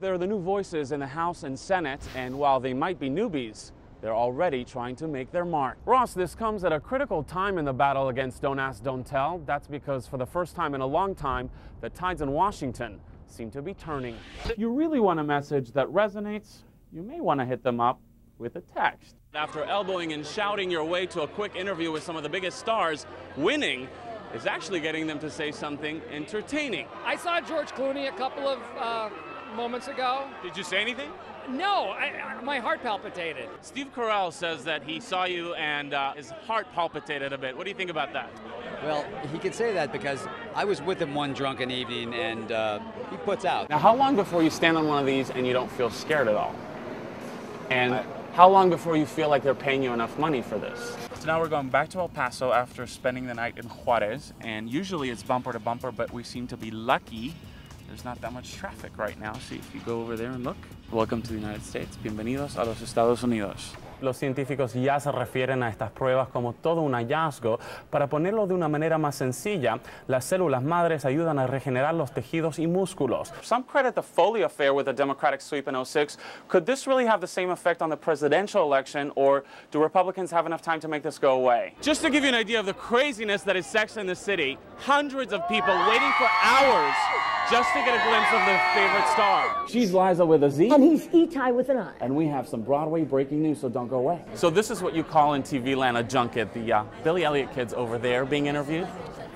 They're the new voices in the House and Senate, and while they might be newbies, they're already trying to make their mark. Ross, this comes at a critical time in the battle against Don't Ask, Don't Tell. That's because for the first time in a long time, the tides in Washington seem to be turning. If you really want a message that resonates, you may want to hit them up with a text. After elbowing and shouting your way to a quick interview with some of the biggest stars, winning is actually getting them to say something entertaining. I saw George Clooney a couple of moments ago. Did you say anything? No, my heart palpitated. Steve Carell says that he saw you and his heart palpitated a bit. What do you think about that? Well, he could say that because I was with him one drunken evening and he puts out. Now, how long before you stand on one of these and you don't feel scared at all? And how long before you feel like they're paying you enough money for this? So now we're going back to El Paso after spending the night in Juarez, and usually it's bumper to bumper, but we seem to be lucky. There's not that much traffic right now. See if you go over there and look. Welcome to the United States. Bienvenidos a los Estados Unidos. Los científicos ya se refieren a estas pruebas como todo un hallazgo. Para ponerlo de una manera más sencilla, las células madres ayudan a regenerar los tejidos y músculos. Some credit the Foley affair with a Democratic sweep in '06. Could this really have the same effect on the presidential election, or do Republicans have enough time to make this go away? Just to give you an idea of the craziness that is Sex and the City, hundreds of people waiting for hours just to get a glimpse of their favorite star. She's Liza with a Z. And he's Itay with an I. And we have some Broadway breaking news, so don't go away. So this is what you call in TV land a junket. The Billy Elliot kids over there being interviewed.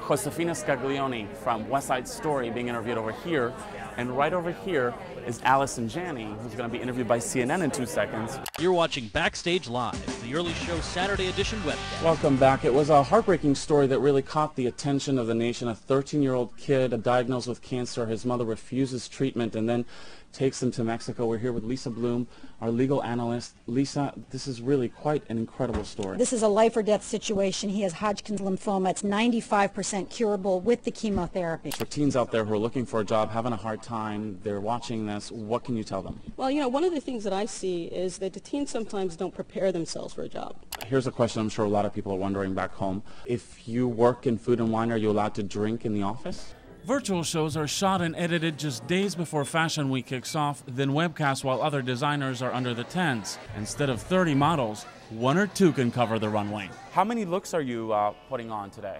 Josefina Scaglione from West Side Story being interviewed over here. And right over here is Allison Janney, who's going to be interviewed by CNN in 2 seconds. You're watching Backstage Live, the early show Saturday edition webcast. Welcome back. It was a heartbreaking story that really caught the attention of the nation. A 13-year-old kid diagnosed with cancer. His mother refuses treatment and then takes him to Mexico. We're here with Lisa Bloom, our legal analyst. Lisa, this is really quite an incredible story. This is a life or death situation. He has Hodgkin's lymphoma. It's 95% curable with the chemotherapy. For teens out there who are looking for a job, having a hard time, they're watching this, what can you tell them? Well, you know, one of the things that I see is that the teens sometimes don't prepare themselves for a job. Here's a question I'm sure a lot of people are wondering back home. If you work in food and wine, are you allowed to drink in the office? Virtual shows are shot and edited just days before Fashion Week kicks off, then webcast while other designers are under the tents. Instead of 30 models, 1 or 2 can cover the runway. How many looks are you putting on today?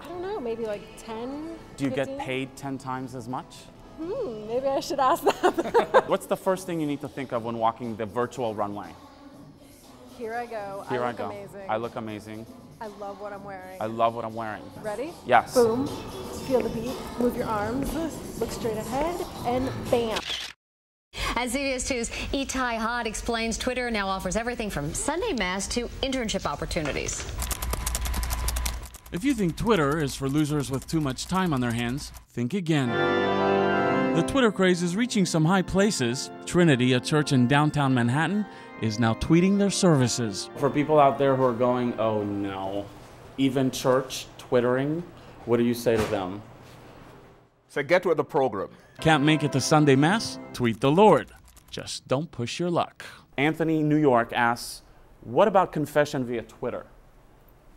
I don't know, maybe like 10, Do you 15? get paid 10 times as much? Maybe I should ask them. What's the first thing you need to think of when walking the virtual runway? Here I go. Here I I go. Amazing. I look amazing. I love what I'm wearing. I love what I'm wearing. Ready? Yes. Boom. Feel the beat. Move your arms. Look straight ahead. And bam. As CBS 2's Itay Hod explains, Twitter now offers everything from Sunday Mass to internship opportunities. If you think Twitter is for losers with too much time on their hands, think again. The Twitter craze is reaching some high places. Trinity, a church in downtown Manhattan, is now tweeting their services. For people out there who are going, oh no, even church twittering, what do you say to them? So get with the program. Can't make it to Sunday Mass? Tweet the Lord. Just don't push your luck. Anthony, New York, asks, what about confession via Twitter?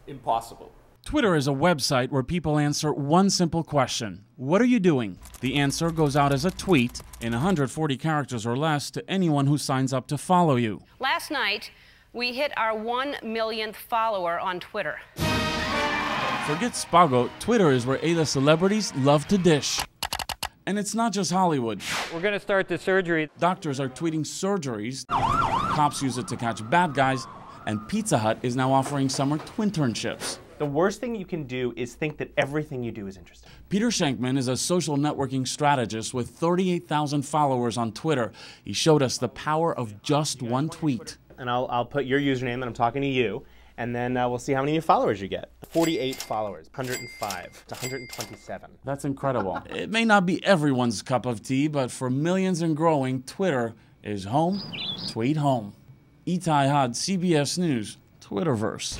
Impossible. Twitter is a website where people answer one simple question. What are you doing? The answer goes out as a tweet in 140 characters or less to anyone who signs up to follow you. Last night, we hit our 1 millionth follower on Twitter. Forget Spago, Twitter is where A-list celebrities love to dish. And it's not just Hollywood. We're going to start the surgery. Doctors are tweeting surgeries. Cops use it to catch bad guys. And Pizza Hut is now offering summer twinternships. The worst thing you can do is think that everything you do is interesting. Peter Shankman is a social networking strategist with 38,000 followers on Twitter. He showed us the power of just one tweet. And I'll put your username that I'm talking to you, and then we'll see how many followers you get. 48 followers, 105 to 127. That's incredible. It may not be everyone's cup of tea, but for millions and growing, Twitter is home, tweet home. Itay Hod, CBS News, Twitterverse.